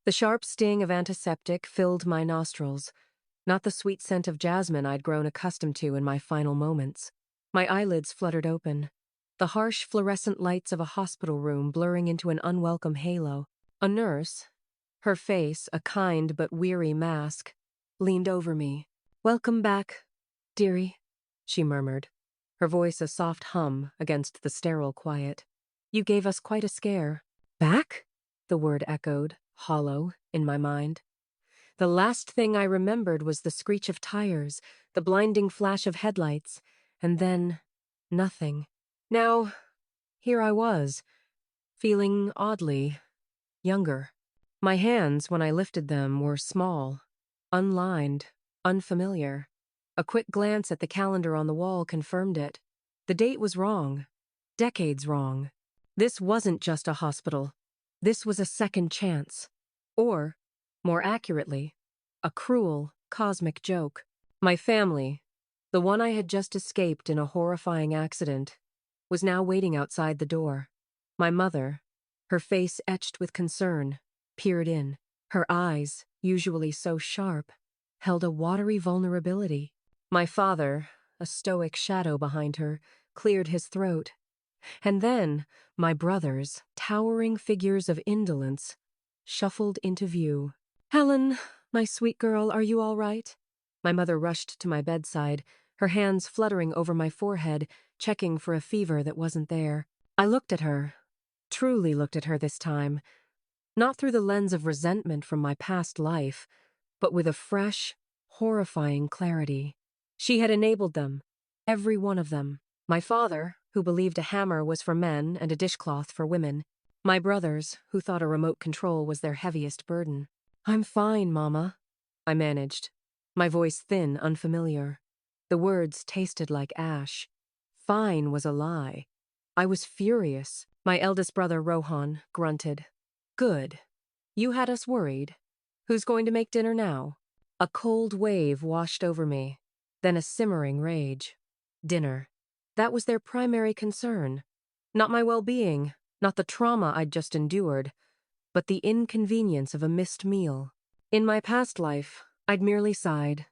The sharp sting of antiseptic filled my nostrils, not the sweet scent of jasmine I'd grown accustomed to in my final moments. My eyelids fluttered open, the harsh fluorescent lights of a hospital room blurring into an unwelcome halo. A nurse, her face a kind but weary mask, leaned over me. "Welcome back, dearie," she murmured, her voice a soft hum against the sterile quiet. "You gave us quite a scare." "Back?" the word echoed, hollow, in my mind. The last thing I remembered was the screech of tires, the blinding flash of headlights, and then nothing. Now, here I was, feeling oddly younger. My hands, when I lifted them, were small, unlined, unfamiliar. A quick glance at the calendar on the wall confirmed it. The date was wrong. Decades wrong. This wasn't just a hospital. This was a second chance. Or, more accurately, a cruel, cosmic joke. My family, the one I had just escaped in a horrifying accident, was now waiting outside the door. My mother, her face etched with concern, peered in. Her eyes, usually so sharp, held a watery vulnerability. My father, a stoic shadow behind her, cleared his throat. And then, my brothers, towering figures of indolence, shuffled into view. "Helen, my sweet girl, are you all right?" My mother rushed to my bedside, her hands fluttering over my forehead, checking for a fever that wasn't there. I looked at her, truly looked at her this time, not through the lens of resentment from my past life, but with a fresh, horrifying clarity. She had enabled them, every one of them. My father, who believed a hammer was for men and a dishcloth for women. My brothers, who thought a remote control was their heaviest burden. "I'm fine, Mama," I managed, my voice thin, unfamiliar. The words tasted like ash. Fine was a lie. I was furious. My eldest brother, Rohan, grunted. "Good. You had us worried. Who's going to make dinner now?" A cold wave washed over me, then a simmering rage. Dinner. That was their primary concern. Not my well-being, not the trauma I'd just endured, but the inconvenience of a missed meal. In my past life, I'd merely sighed,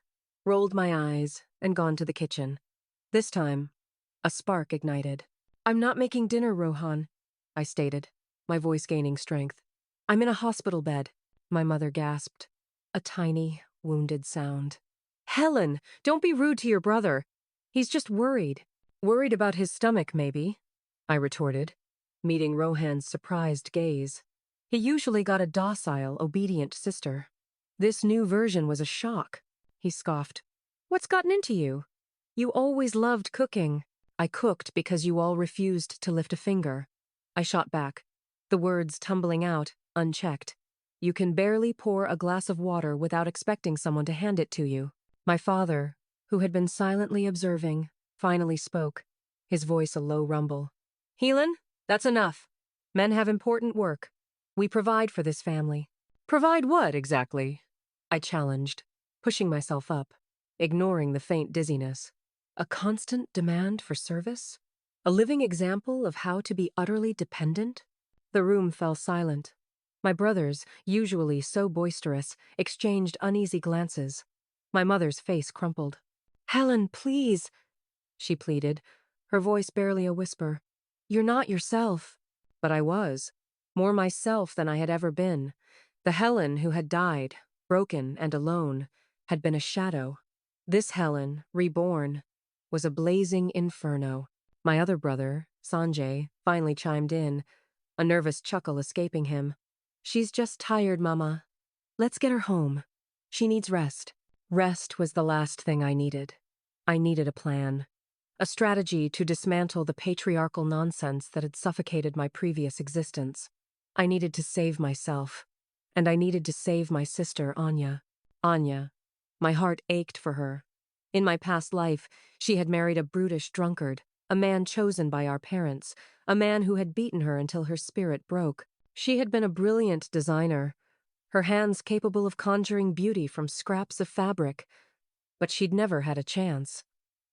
rolled my eyes, and gone to the kitchen. This time, a spark ignited. "I'm not making dinner, Rohan," I stated, my voice gaining strength. "I'm in a hospital bed," my mother gasped. A tiny, wounded sound. "Helen, don't be rude to your brother. He's just worried. Worried about his stomach, maybe," I retorted, meeting Rohan's surprised gaze. He usually got a docile, obedient sister. This new version was a shock. He scoffed. "What's gotten into you? You always loved cooking." "I cooked because you all refused to lift a finger." I shot back, the words tumbling out, unchecked. "You can barely pour a glass of water without expecting someone to hand it to you." My father, who had been silently observing, finally spoke, his voice a low rumble. "Helan, that's enough. Men have important work. We provide for this family." "Provide what, exactly?" I challenged, pushing myself up, ignoring the faint dizziness. A constant demand for service? A living example of how to be utterly dependent? The room fell silent. My brothers, usually so boisterous, exchanged uneasy glances. My mother's face crumpled. "Helen, please," she pleaded, her voice barely a whisper. "You're not yourself." But I was. More myself than I had ever been. The Helen who had died, broken and alone, had been a shadow. This Helen, reborn, was a blazing inferno. My other brother, Sanjay, finally chimed in, a nervous chuckle escaping him. "She's just tired, Mama. Let's get her home. She needs rest." Rest was the last thing I needed. I needed a plan. A strategy to dismantle the patriarchal nonsense that had suffocated my previous existence. I needed to save myself. And I needed to save my sister, Anya. Anya. My heart ached for her. In my past life, she had married a brutish drunkard, a man chosen by our parents, a man who had beaten her until her spirit broke. She had been a brilliant designer, her hands capable of conjuring beauty from scraps of fabric, but she'd never had a chance.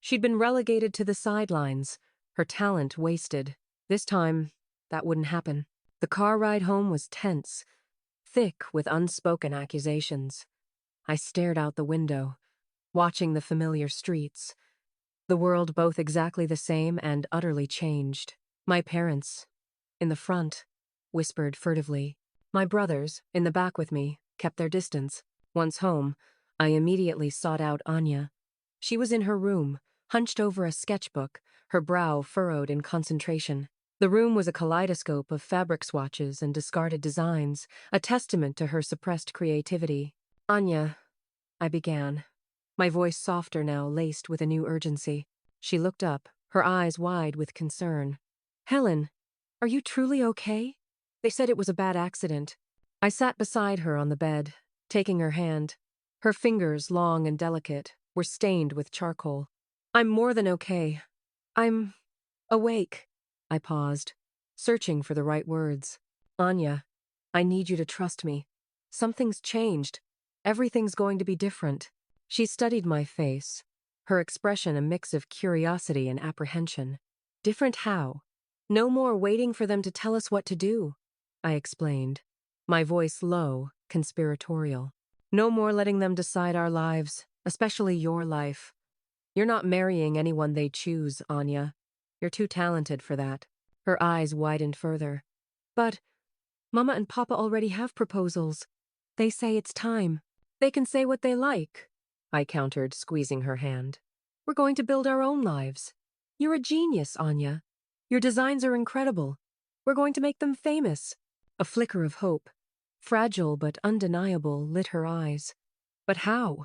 She'd been relegated to the sidelines, her talent wasted. This time, that wouldn't happen. The car ride home was tense, thick with unspoken accusations. I stared out the window, watching the familiar streets, the world both exactly the same and utterly changed. My parents, in the front, whispered furtively. My brothers, in the back with me, kept their distance. Once home, I immediately sought out Anya. She was in her room, hunched over a sketchbook, her brow furrowed in concentration. The room was a kaleidoscope of fabric swatches and discarded designs, a testament to her suppressed creativity. Anya, I began, my voice softer now, laced with a new urgency. She looked up, her eyes wide with concern. Helan, are you truly okay? They said it was a bad accident. I sat beside her on the bed, taking her hand. Her fingers, long and delicate, were stained with charcoal. I'm more than okay. I'm awake. I paused, searching for the right words. Anya, I need you to trust me. Something's changed. Everything's going to be different. She studied my face, her expression a mix of curiosity and apprehension. Different how? No more waiting for them to tell us what to do, I explained, my voice low, conspiratorial. No more letting them decide our lives, especially your life. You're not marrying anyone they choose, Anya. You're too talented for that. Her eyes widened further. But Mama and Papa already have proposals. They say it's time. They can say what they like, I countered, squeezing her hand. We're going to build our own lives. You're a genius, Anya. Your designs are incredible. We're going to make them famous. A flicker of hope, fragile but undeniable, lit her eyes. But how?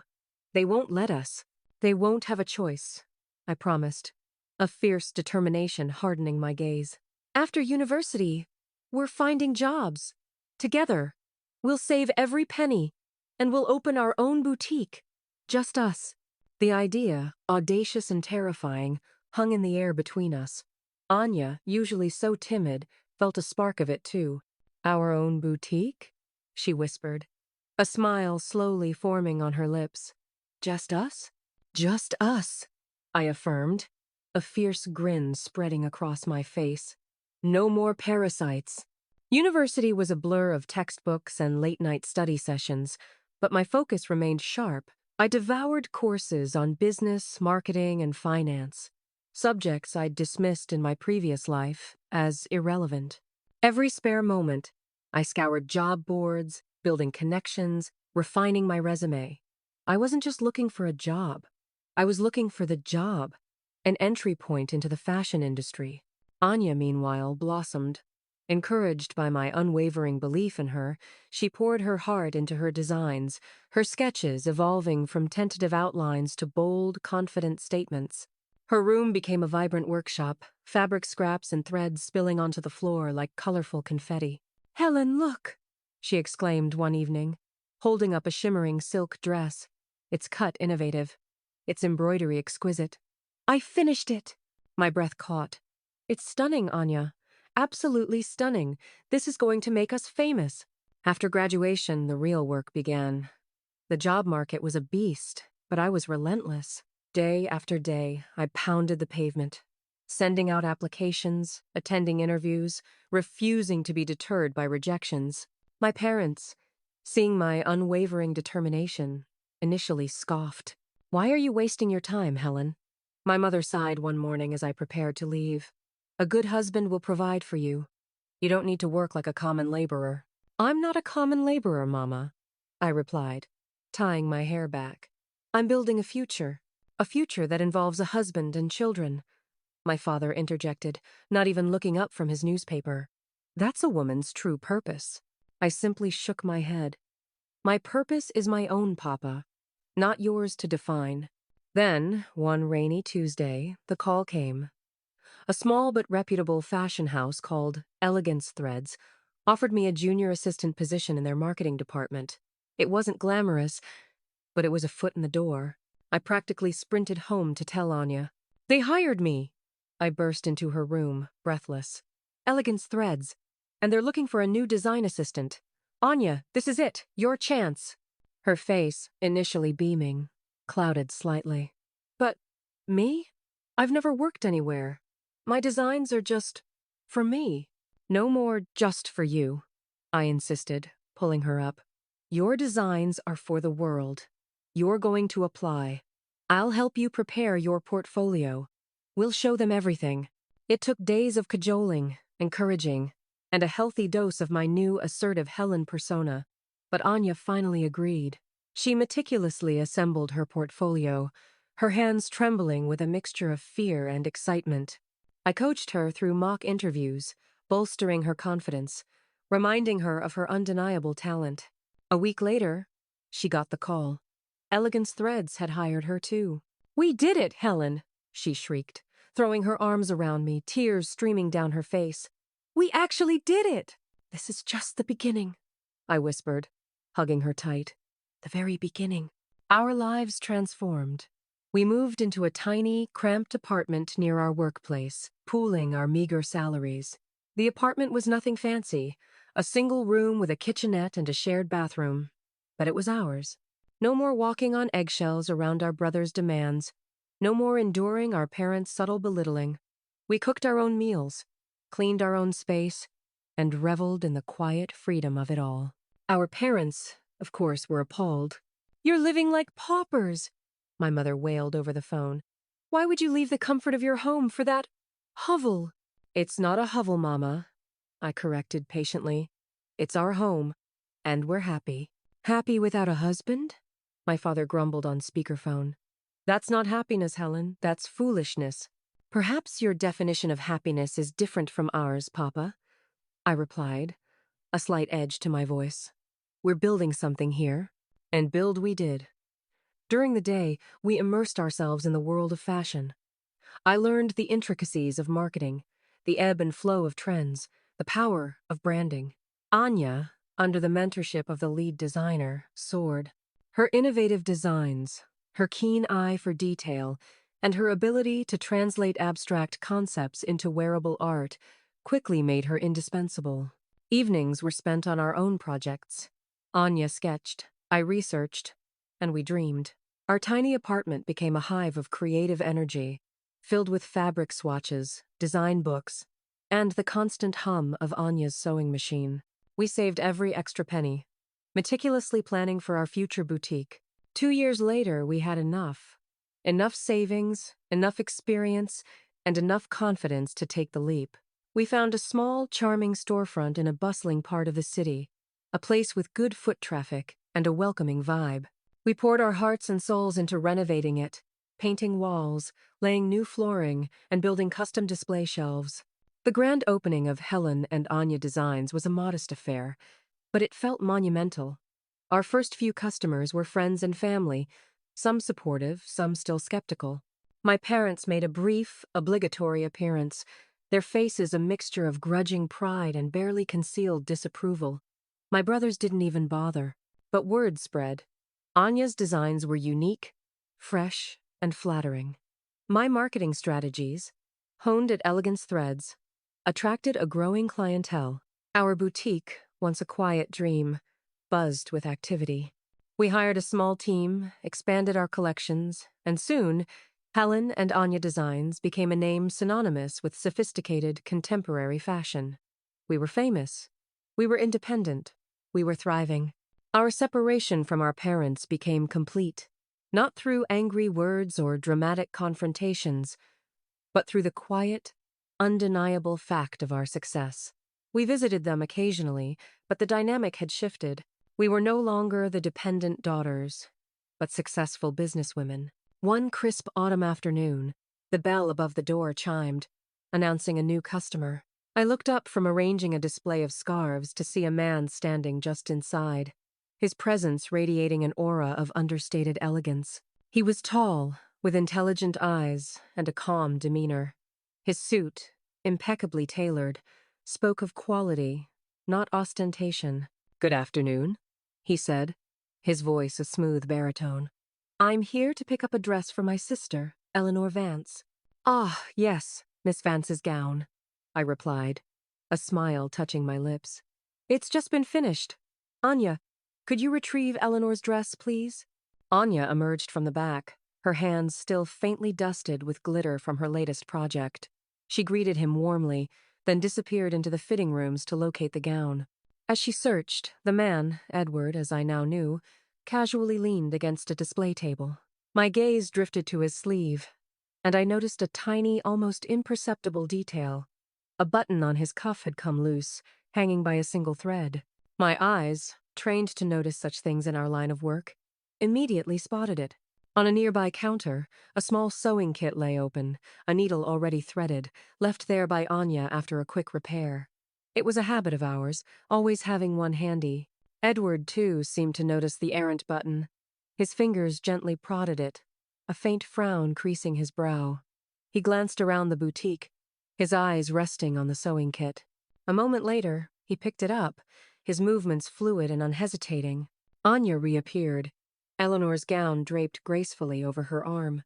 They won't let us. They won't have a choice, I promised, a fierce determination hardening my gaze. After university, we're finding jobs. Together. We'll save every penny, and we'll open our own boutique. Just us. The idea, audacious and terrifying, hung in the air between us. Anya, usually so timid, felt a spark of it too. Our own boutique? She whispered, a smile slowly forming on her lips. Just us? Just us, I affirmed, a fierce grin spreading across my face. No more parasites. University was a blur of textbooks and late-night study sessions, but my focus remained sharp. I devoured courses on business, marketing, and finance, subjects I'd dismissed in my previous life as irrelevant. Every spare moment, I scoured job boards, building connections, refining my resume. I wasn't just looking for a job. I was looking for the job, an entry point into the fashion industry. Anya, meanwhile, blossomed. Encouraged by my unwavering belief in her, she poured her heart into her designs, her sketches evolving from tentative outlines to bold, confident statements. Her room became a vibrant workshop, fabric scraps and threads spilling onto the floor like colorful confetti. Helan, look, she exclaimed one evening, holding up a shimmering silk dress, its cut innovative, its embroidery exquisite. I finished it. My breath caught. It's stunning, Anya. Absolutely stunning. This is going to make us famous. After graduation, the real work began. The job market was a beast, but I was relentless. Day after day, I pounded the pavement, sending out applications, attending interviews, refusing to be deterred by rejections. My parents, seeing my unwavering determination, initially scoffed. Why are you wasting your time, Helan? My mother sighed one morning as I prepared to leave. A good husband will provide for you. You don't need to work like a common laborer. I'm not a common laborer, Mama, I replied, tying my hair back. I'm building a future that involves a husband and children. My father interjected, not even looking up from his newspaper. That's a woman's true purpose. I simply shook my head. My purpose is my own, Papa, not yours to define. Then, one rainy Tuesday, the call came. A small but reputable fashion house called Elegance Threads offered me a junior assistant position in their marketing department. It wasn't glamorous, but it was a foot in the door. I practically sprinted home to tell Anya. They hired me! I burst into her room, breathless. Elegance Threads, and they're looking for a new design assistant. Anya, this is it, your chance. Her face, initially beaming, clouded slightly. But me? I've never worked anywhere. My designs are just for me. No more just for you, I insisted, pulling her up. "Your designs are for the world. You're going to apply. I'll help you prepare your portfolio. We'll show them everything." It took days of cajoling, encouraging, and a healthy dose of my new assertive Helan persona, but Anya finally agreed. She meticulously assembled her portfolio, her hands trembling with a mixture of fear and excitement. I coached her through mock interviews, bolstering her confidence, reminding her of her undeniable talent. A week later, she got the call. Elegance Threads had hired her too. "We did it, Helan!" she shrieked, throwing her arms around me, tears streaming down her face. "We actually did it!" "This is just the beginning," I whispered, hugging her tight. "The very beginning." Our lives transformed. We moved into a tiny, cramped apartment near our workplace, pooling our meager salaries. The apartment was nothing fancy, a single room with a kitchenette and a shared bathroom. But it was ours. No more walking on eggshells around our brother's demands. No more enduring our parents' subtle belittling. We cooked our own meals, cleaned our own space, and reveled in the quiet freedom of it all. Our parents, of course, were appalled. "You're living like paupers," my mother wailed over the phone. "Why would you leave the comfort of your home for that hovel?" "It's not a hovel, Mama," I corrected patiently. "It's our home, and we're happy." "Happy without a husband?" My father grumbled on speakerphone. "That's not happiness, Helan. That's foolishness." "Perhaps your definition of happiness is different from ours, Papa," I replied, a slight edge to my voice. "We're building something here, and build we did." During the day, we immersed ourselves in the world of fashion. I learned the intricacies of marketing, the ebb and flow of trends, the power of branding. Anya, under the mentorship of the lead designer, soared. Her innovative designs, her keen eye for detail, and her ability to translate abstract concepts into wearable art quickly made her indispensable. Evenings were spent on our own projects. Anya sketched, I researched, and we dreamed. Our tiny apartment became a hive of creative energy, filled with fabric swatches, design books, and the constant hum of Anya's sewing machine. We saved every extra penny, meticulously planning for our future boutique. 2 years later, we had enough. Enough savings, enough experience, and enough confidence to take the leap. We found a small, charming storefront in a bustling part of the city, a place with good foot traffic and a welcoming vibe. We poured our hearts and souls into renovating it, painting walls, laying new flooring, and building custom display shelves. The grand opening of Helan and Anya Designs was a modest affair, but it felt monumental. Our first few customers were friends and family, some supportive, some still skeptical. My parents made a brief, obligatory appearance, their faces a mixture of grudging pride and barely concealed disapproval. My brothers didn't even bother, but word spread. Anya's designs were unique, fresh, and flattering. My marketing strategies, honed at Elegance Threads, attracted a growing clientele. Our boutique, once a quiet dream, buzzed with activity. We hired a small team, expanded our collections, and soon, Helan and Anya Designs became a name synonymous with sophisticated, contemporary fashion. We were famous. We were independent. We were thriving. Our separation from our parents became complete, not through angry words or dramatic confrontations, but through the quiet, undeniable fact of our success. We visited them occasionally, but the dynamic had shifted. We were no longer the dependent daughters, but successful businesswomen. One crisp autumn afternoon, the bell above the door chimed, announcing a new customer. I looked up from arranging a display of scarves to see a man standing just inside, his presence radiating an aura of understated elegance. He was tall, with intelligent eyes and a calm demeanor. His suit, impeccably tailored, spoke of quality, not ostentation. "Good afternoon," he said, his voice a smooth baritone. "I'm here to pick up a dress for my sister, Eleanor Vance." "Ah, yes, Miss Vance's gown," I replied, a smile touching my lips. "It's just been finished. Anya, could you retrieve Eleanor's dress, please?" Anya emerged from the back, her hands still faintly dusted with glitter from her latest project. She greeted him warmly, then disappeared into the fitting rooms to locate the gown. As she searched, the man, Edward, as I now knew, casually leaned against a display table. My gaze drifted to his sleeve, and I noticed a tiny, almost imperceptible detail. A button on his cuff had come loose, hanging by a single thread. My eyes, trained to notice such things in our line of work, immediately spotted it. On a nearby counter, a small sewing kit lay open, a needle already threaded, left there by Anya after a quick repair. It was a habit of ours, always having one handy. Edward, too, seemed to notice the errant button. His fingers gently prodded it, a faint frown creasing his brow. He glanced around the boutique, his eyes resting on the sewing kit. A moment later, he picked it up, his movements fluid and unhesitating. Anya reappeared, Eleanor's gown draped gracefully over her arm.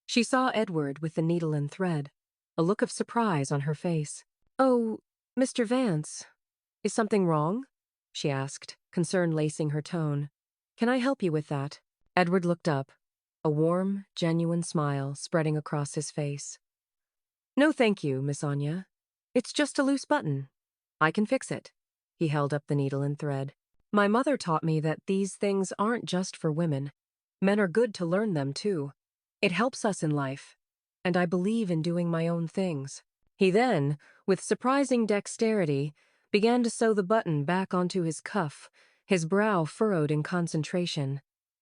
She saw Edward with the needle and thread, a look of surprise on her face. "Oh, Mr. Vance, is something wrong?" she asked, concern lacing her tone. "Can I help you with that?" Edward looked up, a warm, genuine smile spreading across his face. "No, thank you, Miss Anya. It's just a loose button. I can fix it." He held up the needle and thread. "My mother taught me that these things aren't just for women. Men are good to learn them, too. It helps us in life, and I believe in doing my own things." He then, with surprising dexterity, began to sew the button back onto his cuff, his brow furrowed in concentration.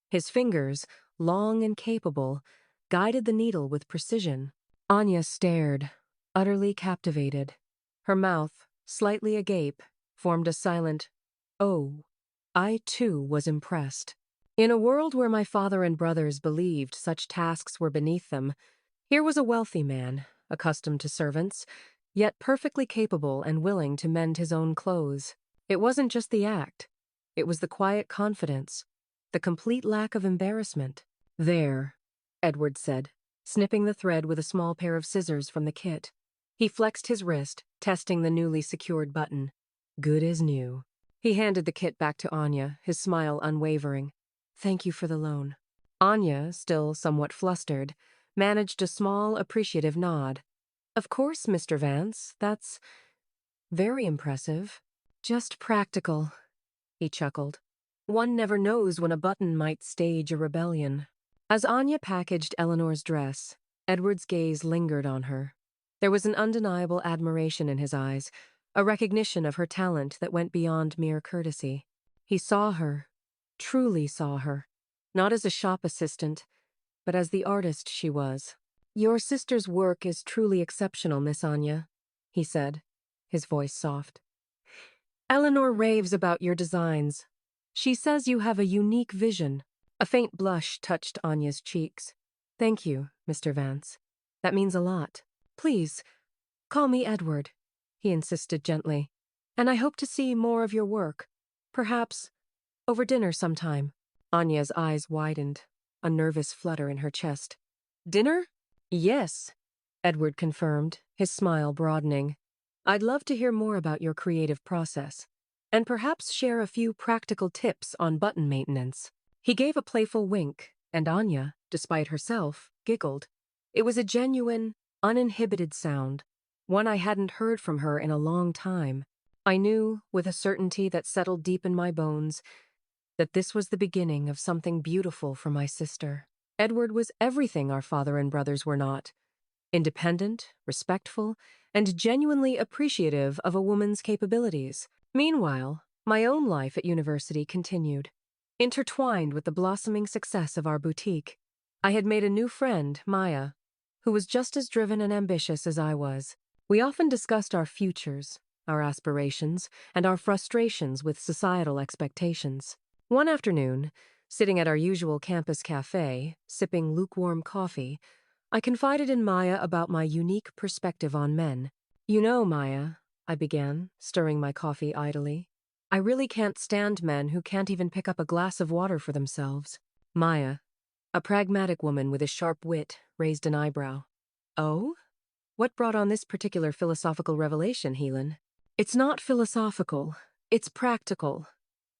His fingers, long and capable, guided the needle with precision. Anya stared, utterly captivated. Her mouth, slightly agape, formed a silent "Oh." I, too, was impressed. In a world where my father and brothers believed such tasks were beneath them, here was a wealthy man, accustomed to servants, yet perfectly capable and willing to mend his own clothes. It wasn't just the act. It was the quiet confidence, the complete lack of embarrassment. "There," Edward said, snipping the thread with a small pair of scissors from the kit. He flexed his wrist, testing the newly secured button. "Good as new." He handed the kit back to Anya, his smile unwavering. "Thank you for the loan." Anya, still somewhat flustered, managed a small, appreciative nod. "Of course, Mr. Vance, that's very impressive. Just practical," he chuckled. "One never knows when a button might stage a rebellion." As Anya packaged Eleanor's dress, Edward's gaze lingered on her. There was an undeniable admiration in his eyes, a recognition of her talent that went beyond mere courtesy. He saw her, truly saw her, not as a shop assistant, but as the artist she was. "Your sister's work is truly exceptional, Miss Anya," he said, his voice soft. "Eleanor raves about your designs. She says you have a unique vision." A faint blush touched Anya's cheeks. "Thank you, Mr. Vance. That means a lot. Please, call me Edward," he insisted gently. "And I hope to see more of your work. Perhaps over dinner sometime." Anya's eyes widened, a nervous flutter in her chest. "Dinner? Yes," Edward confirmed, his smile broadening. "I'd love to hear more about your creative process, and perhaps share a few practical tips on button maintenance." He gave a playful wink, and Anya, despite herself, giggled. It was a genuine, uninhibited sound, one I hadn't heard from her in a long time. I knew, with a certainty that settled deep in my bones, that this was the beginning of something beautiful for my sister. Edward was everything our father and brothers were not: independent, respectful, and genuinely appreciative of a woman's capabilities. Meanwhile, my own life at university continued. Intertwined with the blossoming success of our boutique, I had made a new friend, Maya, who was just as driven and ambitious as I was. We often discussed our futures, our aspirations, and our frustrations with societal expectations. One afternoon, sitting at our usual campus cafe, sipping lukewarm coffee, I confided in Maya about my unique perspective on men. "You know, Maya," I began, stirring my coffee idly, "I really can't stand men who can't even pick up a glass of water for themselves." Maya, a pragmatic woman with a sharp wit, raised an eyebrow. "Oh? What brought on this particular philosophical revelation, Helan?" "It's not philosophical. It's practical,"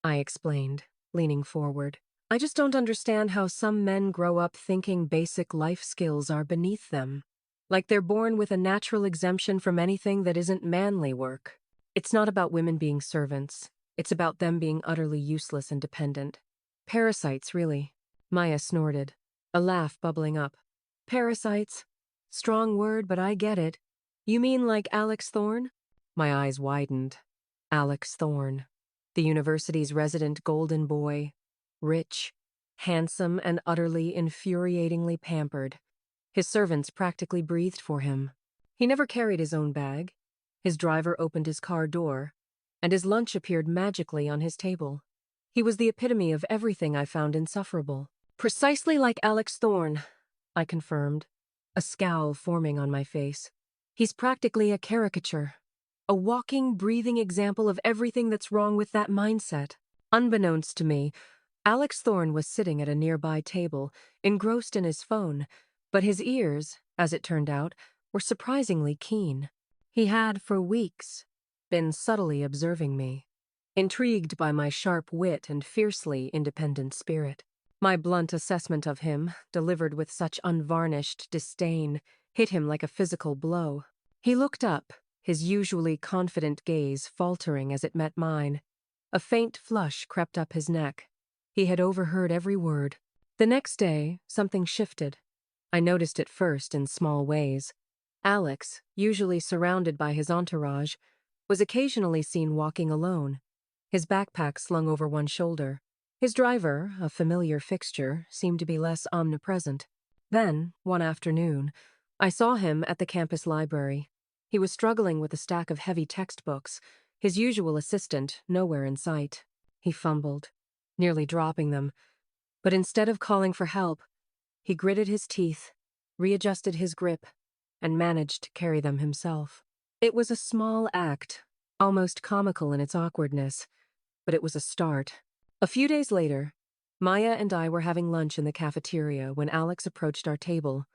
I explained, leaning forward. "I just don't understand how some men grow up thinking basic life skills are beneath them. Like they're born with a natural exemption from anything that isn't manly work. It's not about women being servants. It's about them being utterly useless and dependent. Parasites, really. Maya snorted, a laugh bubbling up. Parasites? Strong word, but I get it. You mean like Alex Thorne? My eyes widened. Alex Thorne, the university's resident golden boy. Rich, handsome, and utterly infuriatingly pampered. His servants practically breathed for him. He never carried his own bag. His driver opened his car door, and his lunch appeared magically on his table. He was the epitome of everything I found insufferable. Precisely like Alex Thorne, I confirmed, a scowl forming on my face. He's practically a caricature, a walking, breathing example of everything that's wrong with that mindset. Unbeknownst to me, Alex Thorne was sitting at a nearby table, engrossed in his phone, but his ears, as it turned out, were surprisingly keen. He had, for weeks, been subtly observing me, intrigued by my sharp wit and fiercely independent spirit. My blunt assessment of him, delivered with such unvarnished disdain, hit him like a physical blow. He looked up, his usually confident gaze faltering as it met mine. A faint flush crept up his neck. He had overheard every word. The next day, something shifted. I noticed it first in small ways. Alex, usually surrounded by his entourage, was occasionally seen walking alone, his backpack slung over one shoulder. His driver, a familiar fixture, seemed to be less omnipresent. Then, one afternoon, I saw him at the campus library. He was struggling with a stack of heavy textbooks, his usual assistant nowhere in sight. He fumbled, nearly dropping them, but instead of calling for help, he gritted his teeth, readjusted his grip, and managed to carry them himself. It was a small act, almost comical in its awkwardness, but it was a start. A few days later, Maya and I were having lunch in the cafeteria when Alex approached our table,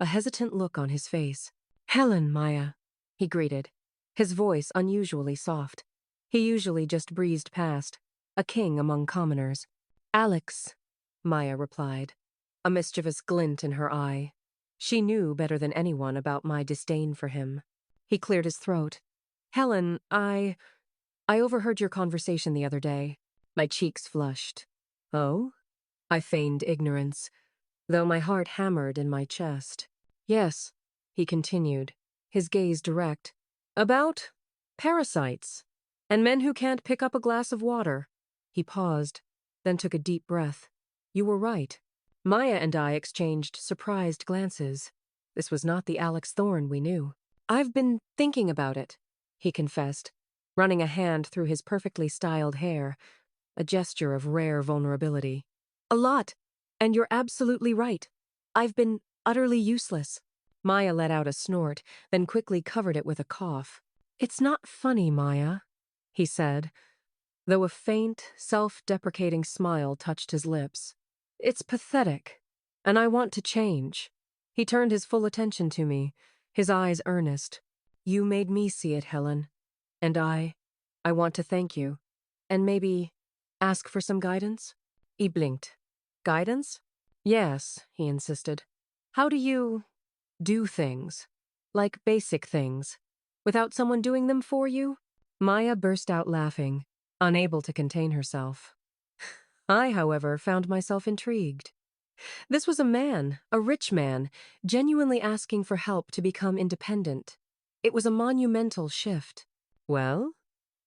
a hesitant look on his face. "Helan, Maya," he greeted, his voice unusually soft. He usually just breezed past, a king among commoners. "Alex," Maya replied, a mischievous glint in her eye. She knew better than anyone about my disdain for him. He cleared his throat. "Helan, I overheard your conversation the other day." My cheeks flushed. "Oh?" I feigned ignorance, though my heart hammered in my chest. "Yes," he continued, his gaze direct. "About parasites, and men who can't pick up a glass of water." He paused, then took a deep breath. "You were right." Maya and I exchanged surprised glances. This was not the Alex Thorne we knew. "I've been thinking about it," he confessed, running a hand through his perfectly styled hair, a gesture of rare vulnerability. "A lot, and you're absolutely right. I've been utterly useless." Maya let out a snort, then quickly covered it with a cough. "It's not funny, Maya," he said, though a faint, self-deprecating smile touched his lips. "It's pathetic, and I want to change." He turned his full attention to me, his eyes earnest. "You made me see it, Helan, and I want to thank you, and maybe ask for some guidance?" He blinked. "Guidance?" "Yes," he insisted. "How do you do things? Like basic things, without someone doing them for you?" Maya burst out laughing, unable to contain herself. I, however, found myself intrigued. This was a rich man, genuinely asking for help to become independent. It was a monumental shift. "Well,"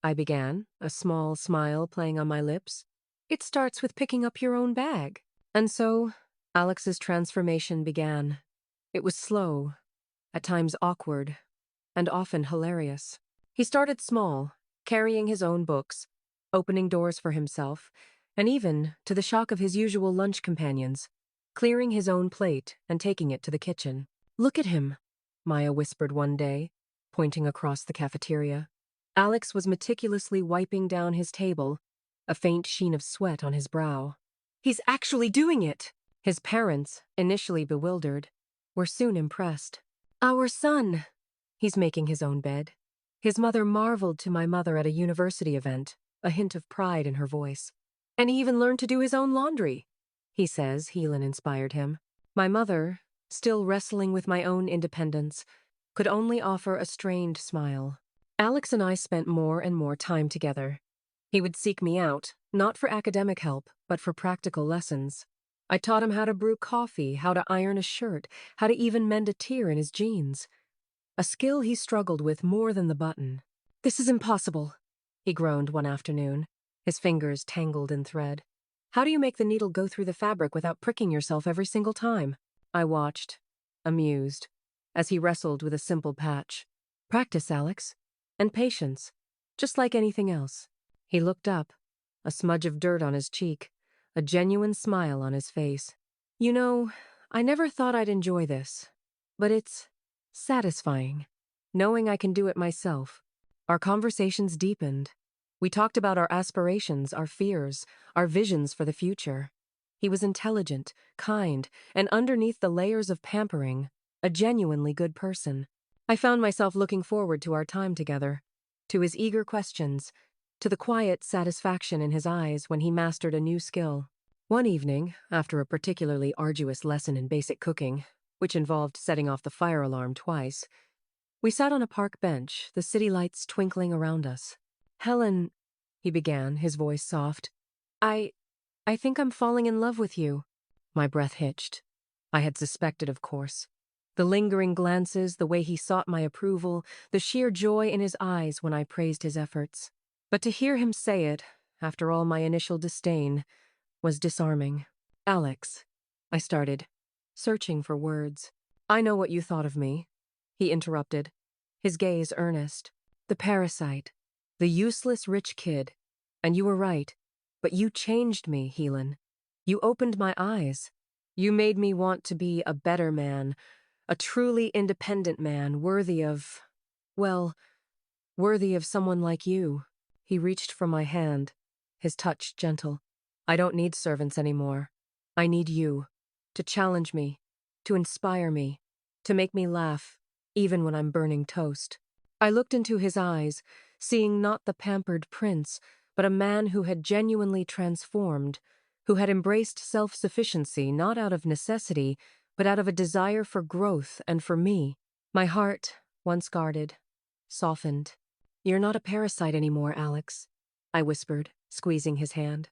I began, a small smile playing on my lips, "it starts with picking up your own bag." And so, Alex's transformation began. It was slow, at times awkward, and often hilarious. He started small, carrying his own books, opening doors for himself, and even, to the shock of his usual lunch companions, clearing his own plate and taking it to the kitchen. "Look at him," Maya whispered one day, pointing across the cafeteria. Alex was meticulously wiping down his table, a faint sheen of sweat on his brow. "He's actually doing it!" His parents, initially bewildered, were soon impressed. "Our son! He's making his own bed." His mother marveled to my mother at a university event, a hint of pride in her voice. "And he even learned to do his own laundry," he says. Helan inspired him. My mother, still wrestling with my own independence, could only offer a strained smile. Alex and I spent more and more time together. He would seek me out, not for academic help, but for practical lessons. I taught him how to brew coffee, how to iron a shirt, how to even mend a tear in his jeans. A skill he struggled with more than the button. "This is impossible," he groaned one afternoon, his fingers tangled in thread. "How do you make the needle go through the fabric without pricking yourself every single time?" I watched, amused, as he wrestled with a simple patch. "Practice, Alex. And patience. Just like anything else." He looked up, a smudge of dirt on his cheek, a genuine smile on his face. "You know, I never thought I'd enjoy this, but it's satisfying, knowing I can do it myself." Our conversations deepened. We talked about our aspirations, our fears, our visions for the future. He was intelligent, kind, and underneath the layers of pampering, a genuinely good person. I found myself looking forward to our time together, to his eager questions, to the quiet satisfaction in his eyes when he mastered a new skill. One evening, after a particularly arduous lesson in basic cooking, which involved setting off the fire alarm twice, we sat on a park bench, the city lights twinkling around us. "Helan," he began, his voice soft, I think I'm falling in love with you." My breath hitched. I had suspected, of course. The lingering glances, the way he sought my approval, the sheer joy in his eyes when I praised his efforts. But to hear him say it, after all my initial disdain, was disarming. "Alex," I started, searching for words. "I know what you thought of me," he interrupted, his gaze earnest. "The parasite. The useless rich kid. And you were right. But you changed me, Helan. You opened my eyes. You made me want to be a better man, a truly independent man, worthy of someone like you." He reached for my hand, his touch gentle. "I don't need servants anymore. I need you, to challenge me, to inspire me, to make me laugh, even when I'm burning toast." I looked into his eyes, seeing not the pampered prince, but a man who had genuinely transformed, who had embraced self-sufficiency not out of necessity, but out of a desire for growth and for me. My heart, once guarded, softened. "You're not a parasite anymore, Alex," I whispered, squeezing his hand.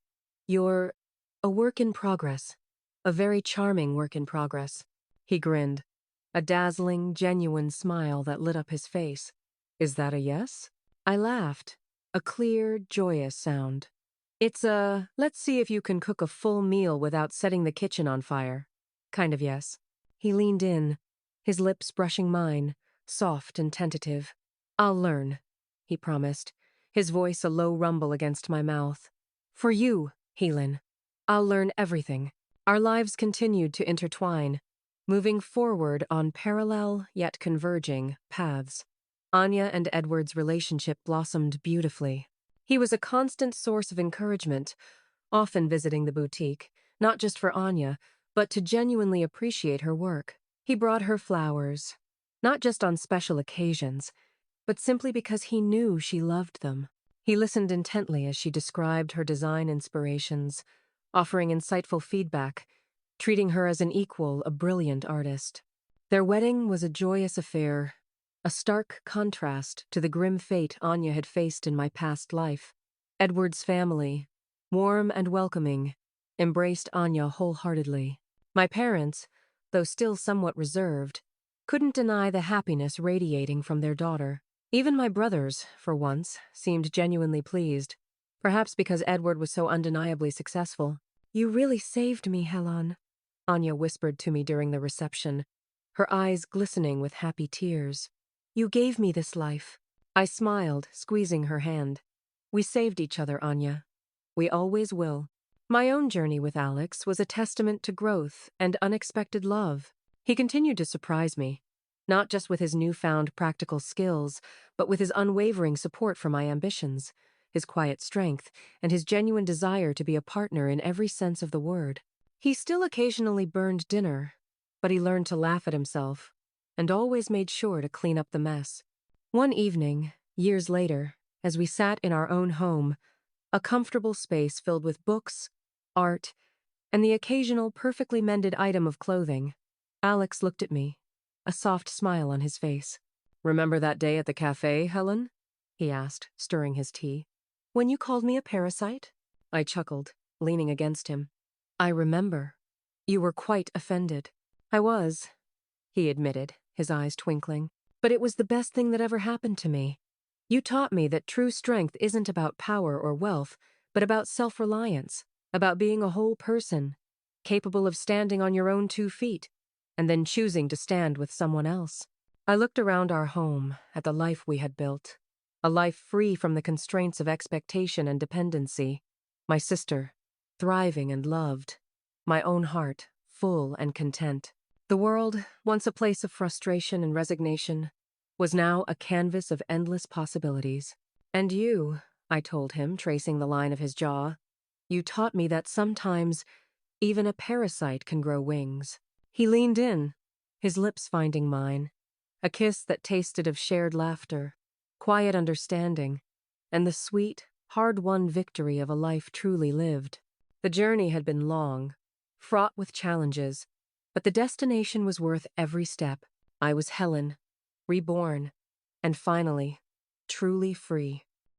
"You're a work in progress, a very charming work in progress." He grinned, a dazzling, genuine smile that lit up his face. "Is that a yes?" I laughed, a clear, joyous sound. "It's a, let's see if you can cook a full meal without setting the kitchen on fire kind of yes." He leaned in, his lips brushing mine, soft and tentative. "I'll learn," he promised, his voice a low rumble against my mouth. "For you, Helan. I'll learn everything." Our lives continued to intertwine, moving forward on parallel yet converging paths. Anya and Edward's relationship blossomed beautifully. He was a constant source of encouragement, often visiting the boutique, not just for Anya, but to genuinely appreciate her work. He brought her flowers, not just on special occasions, but simply because he knew she loved them. He listened intently as she described her design inspirations, offering insightful feedback, treating her as an equal, a brilliant artist. Their wedding was a joyous affair, a stark contrast to the grim fate Anya had faced in my past life. Edward's family, warm and welcoming, embraced Anya wholeheartedly. My parents, though still somewhat reserved, couldn't deny the happiness radiating from their daughter. Even my brothers, for once, seemed genuinely pleased, perhaps because Edward was so undeniably successful. "You really saved me, Helan," Anya whispered to me during the reception, her eyes glistening with happy tears. "You gave me this life." I smiled, squeezing her hand. "We saved each other, Anya. We always will." My own journey with Alex was a testament to growth and unexpected love. He continued to surprise me, not just with his newfound practical skills, but with his unwavering support for my ambitions, his quiet strength, and his genuine desire to be a partner in every sense of the word. He still occasionally burned dinner, but he learned to laugh at himself, and always made sure to clean up the mess. One evening, years later, as we sat in our own home, a comfortable space filled with books, art, and the occasional perfectly mended item of clothing, Alex looked at me, a soft smile on his face. "Remember that day at the cafe, Helan?" he asked, stirring his tea. When you called me a parasite? I chuckled, leaning against him. I remember. You were quite offended. I was, he admitted, his eyes twinkling. But it was the best thing that ever happened to me. You taught me that true strength isn't about power or wealth, but about self-reliance, about being a whole person, capable of standing on your own 2 feet, and then choosing to stand with someone else. I looked around our home, at the life we had built, a life free from the constraints of expectation and dependency. My sister, thriving and loved. My own heart, full and content. The world, once a place of frustration and resignation, was now a canvas of endless possibilities. And you, I told him, tracing the line of his jaw, you taught me that sometimes even a parasite can grow wings. He leaned in, his lips finding mine, a kiss that tasted of shared laughter, quiet understanding, and the sweet, hard-won victory of a life truly lived. The journey had been long, fraught with challenges, but the destination was worth every step. I was Helan, reborn, and finally, truly free.